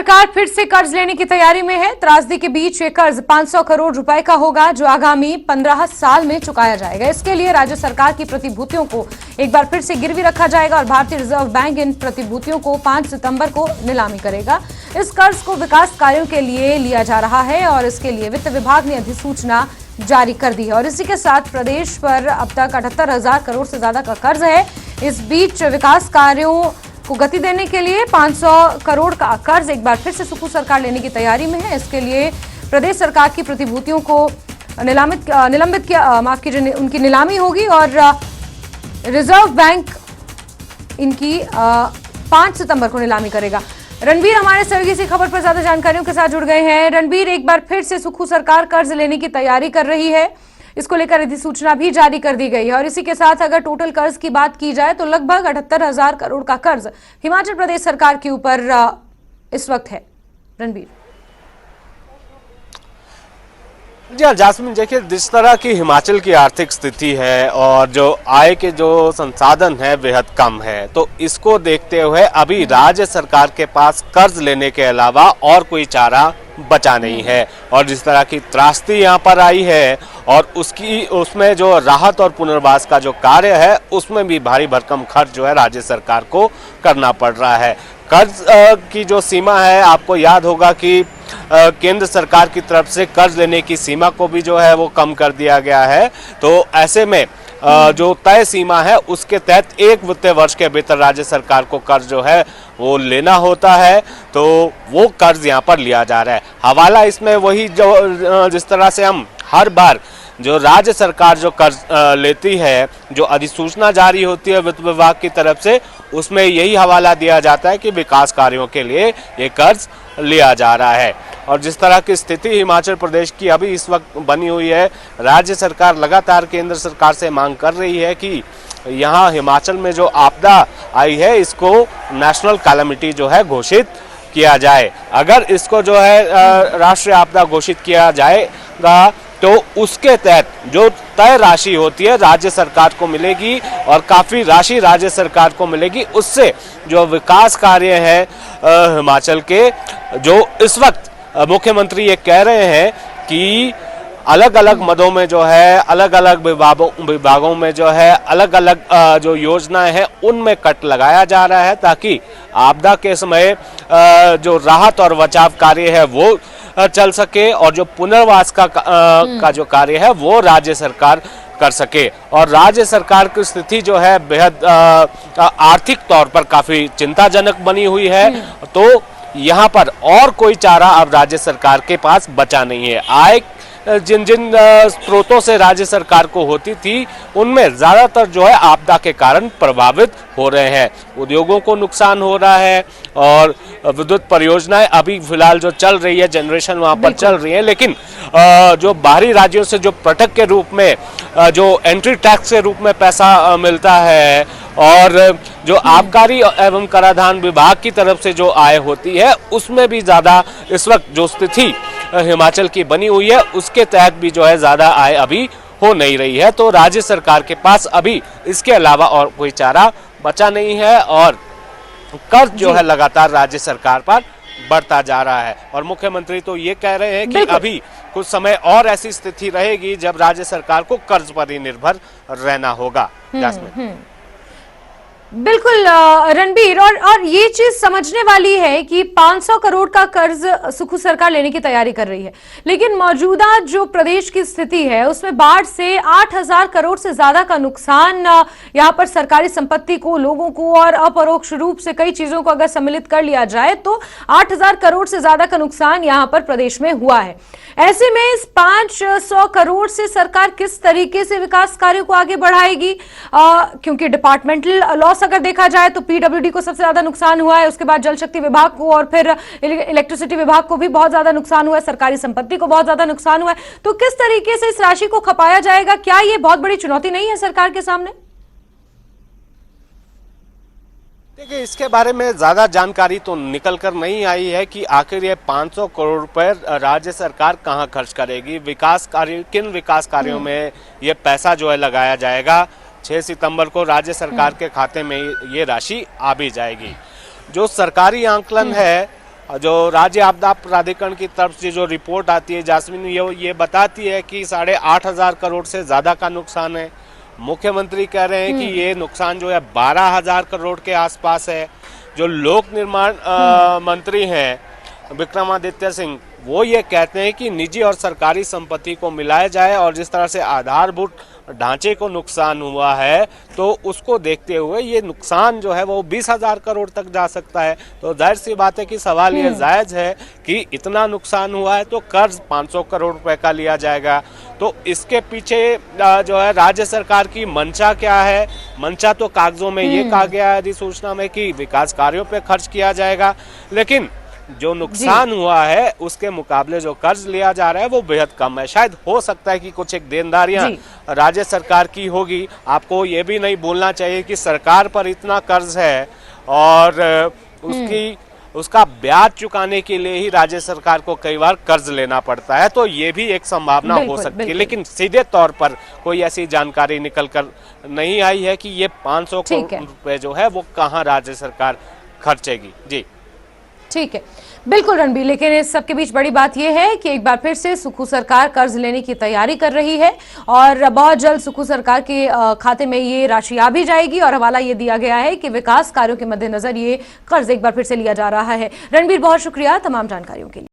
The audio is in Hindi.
सरकार फिर से कर्ज लेने की तैयारी में है। त्रासदी के बीच ये कर्ज 500 करोड़ रुपए का होगा, जो आगामी 15 साल में चुकाया जाएगा। इसके लिए राज्य सरकार की प्रतिभूतियों को एक बार फिर से गिरवी रखा जाएगा और भारतीय रिजर्व बैंक इन प्रतिभूतियों को 5 सितंबर को नीलामी करेगा। इस कर्ज को विकास कार्यों के लिए लिया जा रहा है और इसके लिए वित्त विभाग ने अधिसूचना जारी कर दी है। और इसी के साथ प्रदेश पर अब तक 78,000 करोड़ से ज्यादा का कर्ज है। इस बीच विकास कार्यों को गति देने के लिए 500 करोड़ का कर्ज एक बार फिर से सुकून सरकार लेने की तैयारी में है। इसके लिए प्रदेश सरकार की प्रतिभूतियों को उनकी नीलामी होगी और रिजर्व बैंक इनकी 5 सितंबर को नीलामी करेगा। रणबीर हमारे सहयोगी इसी खबर पर ज्यादा जानकारियों के साथ जुड़ गए हैं। रणबीर, एक बार फिर से सुखू सरकार कर्ज लेने की तैयारी कर रही है, इसको लेकर अधिसूचना भी जारी कर दी गई है और इसी के साथ अगर टोटल कर्ज की बात की जाए तो लगभग 78,000 करोड़ का कर्ज हिमाचल प्रदेश सरकार के ऊपर इस वक्त है। रणबीर जी हाँ जास्मिन, देखिए जिस तरह की हिमाचल की आर्थिक स्थिति है और जो आय के जो संसाधन है बेहद कम है, तो इसको देखते हुए अभी राज्य सरकार के पास कर्ज लेने के अलावा और कोई चारा बचा नहीं है। और जिस तरह की त्रासदी यहाँ पर आई है और उसमें जो राहत और पुनर्वास का जो कार्य है उसमें भी भारी भरकम खर्च जो है राज्य सरकार को करना पड़ रहा है। कर्ज की जो सीमा है, आपको याद होगा कि केंद्र सरकार की तरफ से कर्ज लेने की सीमा को भी जो है वो कम कर दिया गया है। तो ऐसे में जो तय सीमा है उसके तहत एक वित्तीय वर्ष के भीतर राज्य सरकार को कर्ज जो है वो लेना होता है, तो वो कर्ज यहाँ पर लिया जा रहा है। हवाला इसमें वही जो जिस तरह से हम हर बार जो राज्य सरकार जो कर्ज लेती है, जो अधिसूचना जारी होती है वित्त विभाग की तरफ से, उसमें यही हवाला दिया जाता है कि विकास कार्यों के लिए ये कर्ज लिया जा रहा है। और जिस तरह की स्थिति हिमाचल प्रदेश की अभी इस वक्त बनी हुई है, राज्य सरकार लगातार केंद्र सरकार से मांग कर रही है कि यहाँ हिमाचल में जो आपदा आई है इसको नेशनल कैलेमिटी जो है घोषित किया जाए। अगर इसको जो है राष्ट्रीय आपदा घोषित किया जाएगा तो उसके तहत जो तय राशि होती है राज्य सरकार को मिलेगी और काफ़ी राशि राज्य सरकार को मिलेगी। उससे जो विकास कार्य है हिमाचल के, जो इस वक्त मुख्यमंत्री ये कह रहे हैं कि अलग अलग मदों में जो है, अलग अलग विभागों में जो है, अलग अलग जो योजनाएं हैं उनमें कट लगाया जा रहा है ताकि आपदा के समय जो राहत और बचाव कार्य है वो चल सके और जो पुनर्वास का जो कार्य है वो राज्य सरकार कर सके। और राज्य सरकार की स्थिति जो है बेहद आर्थिक तौर पर काफी चिंताजनक बनी हुई है, तो यहाँ पर और कोई चारा अब राज्य सरकार के पास बचा नहीं है। आय जिन जिन स्रोतों से राज्य सरकार को होती थी उनमें ज्यादातर जो है आपदा के कारण प्रभावित हो रहे हैं। उद्योगों को नुकसान हो रहा है और विद्युत परियोजनाएं अभी फिलहाल जो चल रही है, जनरेशन वहां पर चल रही है, लेकिन जो बाहरी राज्यों से जो प्रटक के रूप में जो एंट्री टैक्स के रूप में पैसा मिलता है और जो आबकारी एवं कराधान विभाग की तरफ से जो आय होती है उसमें भी ज्यादा इस वक्त जो स्थिति हिमाचल की बनी हुई है उसके तहत भी जो है ज्यादा आय अभी हो नहीं रही है। तो राज्य सरकार के पास अभी इसके अलावा और कोई चारा बचा नहीं है और कर्ज जो है लगातार राज्य सरकार पर बढ़ता जा रहा है। और मुख्यमंत्री तो ये कह रहे हैं कि अभी कुछ समय और ऐसी स्थिति रहेगी जब राज्य सरकार को कर्ज पर ही निर्भर रहना होगा। बिल्कुल रणबीर, और ये चीज समझने वाली है कि 500 करोड़ का कर्ज सुखू सरकार लेने की तैयारी कर रही है, लेकिन मौजूदा जो प्रदेश की स्थिति है उसमें बाढ़ से 8,000 करोड़ से ज्यादा का नुकसान यहाँ पर सरकारी संपत्ति को, लोगों को और अपरोक्ष रूप से कई चीजों को अगर सम्मिलित कर लिया जाए तो 8,000 करोड़ से ज्यादा का नुकसान यहाँ पर प्रदेश में हुआ है। ऐसे में इस 500 करोड़ से सरकार किस तरीके से विकास कार्यों को आगे बढ़ाएगी, क्योंकि डिपार्टमेंटल लॉस अगर देखा जाए तो पीडब्ल्यूडी को सबसे ज्यादा नुकसान हुआ है, उसके बाद जल शक्ति विभाग को और फिर इलेक्ट्रिसिटी विभाग को भी बहुत ज्यादा नुकसान हुआ है, सरकारी संपत्ति को बहुत ज्यादा नुकसान हुआ है। तो किस तरीके से इस राशि को खपाया जाएगा? क्या ये बहुत बड़ी चुनौती नहीं है सरकार के सामने? देखिए, इसके बारे में ज्यादा जानकारी तो निकल कर नहीं आई है कि आखिर ये 500 करोड़ रुपए राज्य सरकार कहां खर्च करेगी, विकास कार्य किन विकास कार्यों में ये पैसा जो है लगाया जाएगा। 6 सितंबर को राज्य सरकार के खाते में ये राशि आ भी जाएगी। जो सरकारी आंकलन है जो राज्य आपदा प्राधिकरण की तरफ से जो रिपोर्ट आती है जास्मिन, ये बताती है कि 8,500 करोड़ से ज़्यादा का नुकसान है। मुख्यमंत्री कह रहे हैं कि ये नुकसान जो है 12,000 करोड़ के आसपास है। जो लोक निर्माण मंत्री हैं विक्रमादित्य सिंह, वो ये कहते हैं कि निजी और सरकारी संपत्ति को मिलाया जाए और जिस तरह से आधारभूत ढांचे को नुकसान हुआ है तो उसको देखते हुए ये नुकसान जो है वो 20,000 करोड़ तक जा सकता है। तो जाहिर सी बात है कि सवाल ये जायज है कि इतना नुकसान हुआ है तो कर्ज 500 करोड़ रुपए का लिया जाएगा। तो इसके पीछे जो है राज्य सरकार की मंशा क्या है? मंशा तो कागजों में ये कहा गया है अधिसूचना में कि विकास कार्यों पे खर्च किया जाएगा, लेकिन जो नुकसान हुआ है उसके मुकाबले जो कर्ज लिया जा रहा है वो बेहद कम है। शायद हो सकता है कि कुछ एक देनदारियां राज्य सरकार की होगी। आपको ये भी नहीं भूलना चाहिए कि सरकार पर इतना कर्ज है और उसका ब्याज चुकाने के लिए ही राज्य सरकार को कई बार कर्ज लेना पड़ता है। तो ये भी एक संभावना हो सकती है, लेकिन सीधे तौर पर कोई ऐसी जानकारी निकल कर नहीं आई है कि ये 500 करोड़ रुपए जो है वो कहाँ राज्य सरकार खर्चेगी। जी ठीक है, बिल्कुल रणबीर, लेकिन इस सबके बीच बड़ी बात यह है कि एक बार फिर से सुक्खू सरकार कर्ज लेने की तैयारी कर रही है और बहुत जल्द सुक्खू सरकार के खाते में ये राशि आ भी जाएगी और हवाला ये दिया गया है कि विकास कार्यों के मद्देनजर ये कर्ज एक बार फिर से लिया जा रहा है। रणबीर, बहुत शुक्रिया तमाम जानकारियों के लिए।